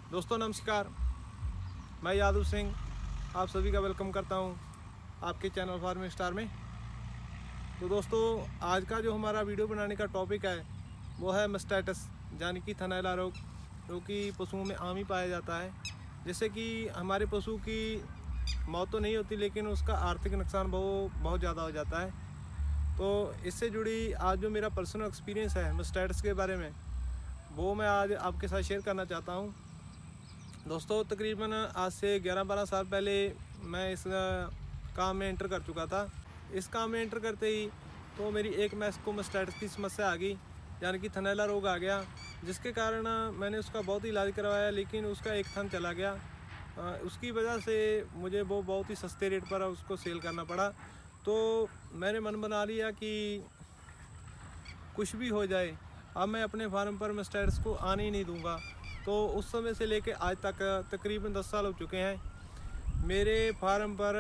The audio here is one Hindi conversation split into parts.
दोस्तों नमस्कार, मैं यादव सिंह आप सभी का वेलकम करता हूं आपके चैनल फार्मिंग स्टार में। तो दोस्तों आज का जो हमारा वीडियो बनाने का टॉपिक है वो है मास्टाइटिस यानी कि थनैला रोग, जो कि पशुओं में आम ही पाया जाता है। जैसे कि हमारे पशु की मौत तो नहीं होती लेकिन उसका आर्थिक नुकसान बहुत ज़्यादा हो जाता है। तो इससे जुड़ी आज जो मेरा पर्सनल एक्सपीरियंस है मास्टाइटिस के बारे में, वो मैं आज आपके साथ शेयर करना चाहता हूँ। दोस्तों तकरीबन आज से 11-12 साल पहले मैं इस काम में एंटर कर चुका था। इस काम में एंटर करते ही तो मेरी एक मैस को मास्टाइटिस की समस्या आ गई, यानी कि थनैला रोग आ गया, जिसके कारण मैंने उसका बहुत ही इलाज करवाया लेकिन उसका एक थन चला गया। उसकी वजह से मुझे वो बहुत ही सस्ते रेट पर उसको सेल करना पड़ा। तो मैंने मन बना लिया कि कुछ भी हो जाए, अब मैं अपने फार्म पर मास्टाइटिस को आने ही नहीं दूंगा। तो उस समय से लेकर आज तक तकरीबन 10 साल हो चुके हैं। मेरे फार्म पर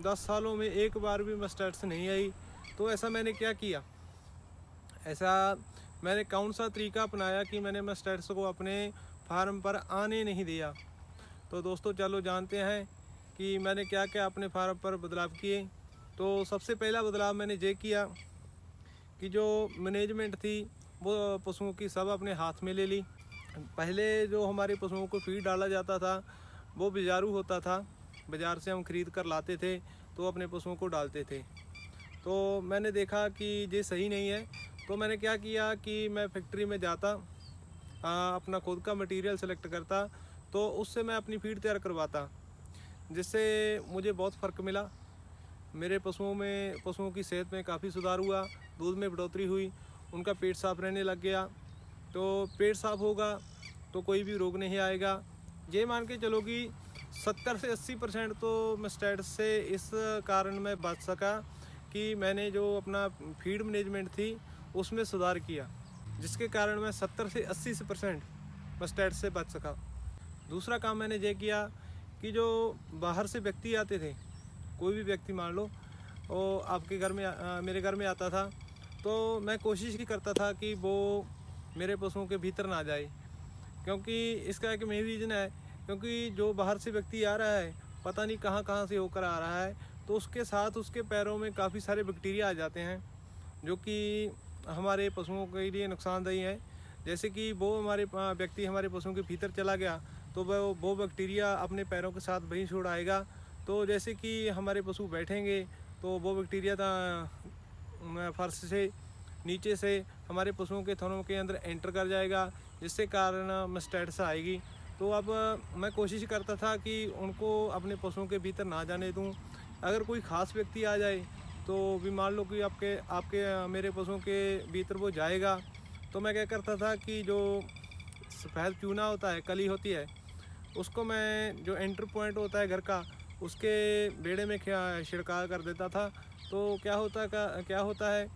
10 सालों में एक बार भी मास्टाइटिस नहीं आई। तो ऐसा मैंने क्या किया, ऐसा मैंने कौन सा तरीका अपनाया कि मैंने मास्टाइटिस को अपने फार्म पर आने नहीं दिया। तो दोस्तों चलो जानते हैं कि मैंने क्या क्या अपने फार्म पर बदलाव किए। तो सबसे पहला बदलाव मैंने ये किया कि जो मैनेजमेंट थी वो पशुओं की सब अपने हाथ में ले ली। पहले जो हमारे पशुओं को फीड डाला जाता था वो बाजारू होता था, बाज़ार से हम ख़रीद कर लाते थे तो अपने पशुओं को डालते थे। तो मैंने देखा कि ये सही नहीं है। तो मैंने क्या किया कि मैं फैक्ट्री में जाता, अपना खुद का मटेरियल सेलेक्ट करता, तो उससे मैं अपनी फीड तैयार करवाता, जिससे मुझे बहुत फ़र्क मिला। मेरे पशुओं की सेहत में काफ़ी सुधार हुआ, दूध में बढ़ोतरी हुई, उनका पेट साफ़ रहने लग गया। तो पेट साफ़ होगा तो कोई भी रोग नहीं आएगा। ये मान के चलो कि 70 से 80% तो मास्टाइटिस से इस कारण मैं बच सका कि मैंने जो अपना फीड मैनेजमेंट थी उसमें सुधार किया, जिसके कारण मैं 70 से 80% मास्टाइटिस से बच सका। दूसरा काम मैंने ये किया कि जो बाहर से व्यक्ति आते थे, कोई भी व्यक्ति मान लो वो आपके घर में मेरे घर में आता था, तो मैं कोशिश ही करता था कि वो मेरे पशुओं के भीतर ना जाए। क्योंकि इसका एक मेन रीज़न है, क्योंकि जो बाहर से व्यक्ति आ रहा है पता नहीं कहाँ कहाँ से होकर आ रहा है, तो उसके साथ उसके पैरों में काफ़ी सारे बैक्टीरिया आ जाते हैं जो कि हमारे पशुओं के लिए नुकसानदेही है। जैसे कि वो व्यक्ति हमारे पशुओं के भीतर चला गया तो वो बैक्टीरिया अपने पैरों के साथ वहीं छोड़ आएगा। तो जैसे कि हमारे पशु बैठेंगे तो वो बैक्टीरिया फर्श से नीचे से हमारे पशुओं के थनों के अंदर एंटर कर जाएगा, जिससे कारण मास्टाइटिस आएगी। तो अब मैं कोशिश करता था कि उनको अपने पशुओं के भीतर ना जाने दूं। अगर कोई ख़ास व्यक्ति आ जाए तो भी मान लो कि आपके आपके मेरे पशुओं के भीतर वो जाएगा, तो मैं क्या करता था कि जो सफ़ेद चूना होता है, कली होती है, उसको मैं जो एंटर पॉइंट होता है घर का, उसके बेड़े में छिड़काव कर देता था। तो क्या होता है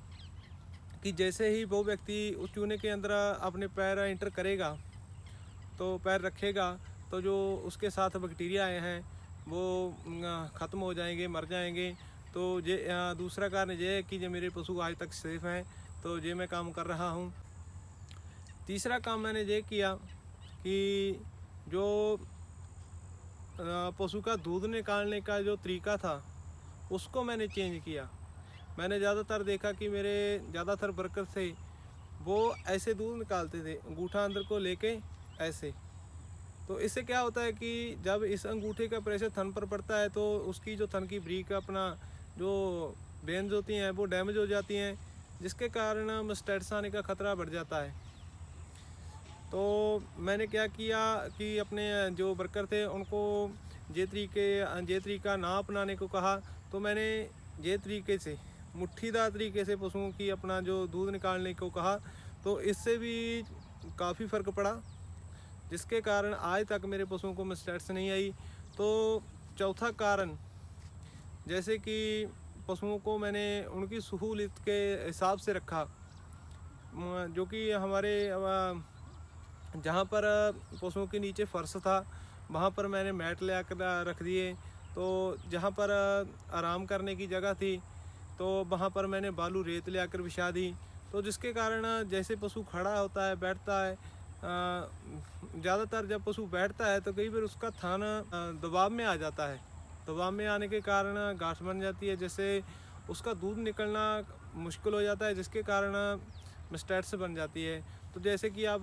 कि जैसे ही वो व्यक्ति उस चूने के अंदर अपने पैर एंटर करेगा, तो पैर रखेगा, तो जो उसके साथ बैक्टीरिया आए हैं वो ख़त्म हो जाएंगे, मर जाएंगे। तो ये दूसरा कारण ये है कि जो मेरे पशु आज तक सेफ हैं। तो ये मैं काम कर रहा हूँ। तीसरा काम मैंने ये किया कि जो पशु का दूध निकालने का जो तरीका था उसको मैंने चेंज किया। मैंने ज़्यादातर देखा कि मेरे ज़्यादातर वर्कर थे वो ऐसे दूध निकालते थे, अंगूठा अंदर को लेके ऐसे। तो इससे क्या होता है कि जब इस अंगूठे का प्रेशर थन पर पड़ता है तो उसकी जो थन की ब्रीक अपना जो वेन्स होती हैं वो डैमेज हो जाती हैं, जिसके कारण मास्टाइटिस आने का ख़तरा बढ़ जाता है। तो मैंने क्या किया कि अपने जो वर्कर थे उनको ये तरीका ना अपनाने को कहा। तो मैंने ये तरीके से मुट्ठीदार तरीके से पशुओं की अपना जो दूध निकालने को कहा। तो इससे भी काफ़ी फ़र्क पड़ा, जिसके कारण आज तक मेरे पशुओं को मास्टाइटिस नहीं आई। तो चौथा कारण, जैसे कि पशुओं को मैंने उनकी सहूलियत के हिसाब से रखा, जो कि हमारे जहाँ पर पशुओं के नीचे फर्श था वहाँ पर मैंने मैट ले आकर रख दिए। तो जहाँ पर आराम करने की जगह थी तो वहाँ पर मैंने बालू रेत ले आकर बिछा दी। तो जिसके कारण जैसे पशु खड़ा होता है, बैठता है, ज़्यादातर जब पशु बैठता है तो कई बार उसका थन दबाव में आ जाता है। दबाव में आने के कारण गांठ बन जाती है, जैसे उसका दूध निकलना मुश्किल हो जाता है, जिसके कारण मस्टैट्स बन जाती है। तो जैसे कि आप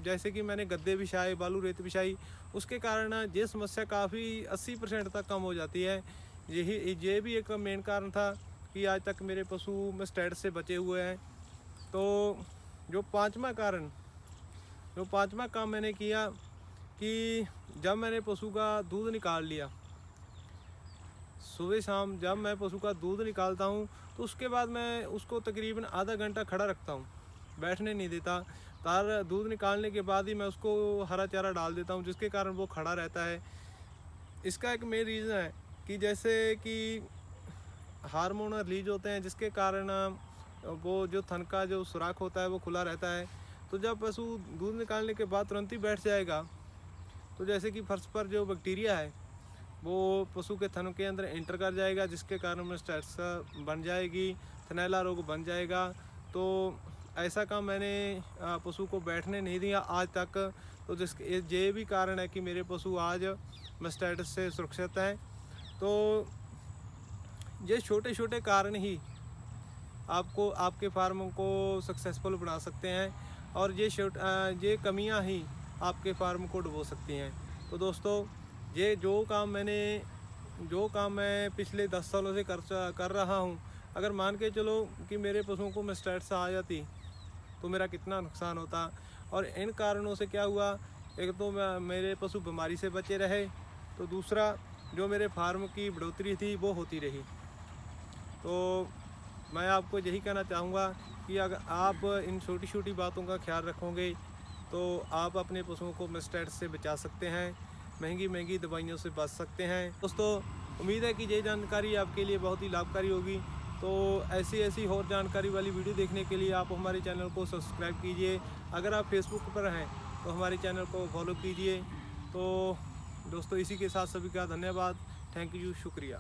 जैसे कि मैंने गद्दे बिछाए, बालू रेत बिछाई, उसके कारण ये समस्या काफ़ी 80% तक कम हो जाती है। ये भी एक मेन कारण था कि आज तक मेरे पशु मस्टैट्स से बचे हुए हैं। तो जो पांचवा काम मैंने किया कि जब मैंने पशु का दूध निकाल लिया, सुबह शाम जब मैं पशु का दूध निकालता हूँ तो उसके बाद मैं उसको तकरीबन आधा घंटा खड़ा रखता हूँ, बैठने नहीं देता। दूध निकालने के बाद ही मैं उसको हरा चारा डाल देता हूँ, जिसके कारण वो खड़ा रहता है। इसका एक मेन रीज़न है कि जैसे कि हार्मोन रिलीज होते हैं, जिसके कारण वो जो थन का जो सुराख होता है वो खुला रहता है। तो जब पशु दूध निकालने के बाद तुरंत ही बैठ जाएगा, तो जैसे कि फर्श पर जो बैक्टीरिया है वो पशु के थन के अंदर एंटर कर जाएगा, जिसके कारण मस्टैट्स बन जाएगी, थनैला रोग बन जाएगा। तो ऐसा काम मैंने पशु को बैठने नहीं दिया आज तक। तो जिसके ये भी कारण है कि मेरे पशु आज मस्टैट्स से सुरक्षित हैं। तो ये छोटे छोटे कारण ही आपको आपके फार्म को सक्सेसफुल बना सकते हैं, और ये कमियां ही आपके फार्म को डुबो सकती हैं। तो दोस्तों, ये जो काम मैं पिछले 10 सालों से कर रहा हूँ, अगर मान के चलो कि मेरे पशुओं को मस्टैट्स आ जाती तो मेरा कितना नुकसान होता। और इन कारणों से क्या हुआ, एक तो मेरे पशु बीमारी से बचे रहे, तो दूसरा जो मेरे फार्म की बढ़ोतरी थी वो होती रही। तो मैं आपको यही कहना चाहूँगा कि अगर आप इन छोटी छोटी बातों का ख्याल रखोगे तो आप अपने पशुओं को मस्टैट्स से बचा सकते हैं, महंगी दवाइयों से बच सकते हैं। दोस्तों, उम्मीद है कि ये जानकारी आपके लिए बहुत ही लाभकारी होगी। तो ऐसी और जानकारी वाली वीडियो देखने के लिए आप हमारे चैनल को सब्सक्राइब कीजिए। अगर आप फेसबुक पर हैं तो हमारे चैनल को फॉलो कीजिए। तो दोस्तों, इसी के साथ सभी का धन्यवाद। थैंक यू, शुक्रिया।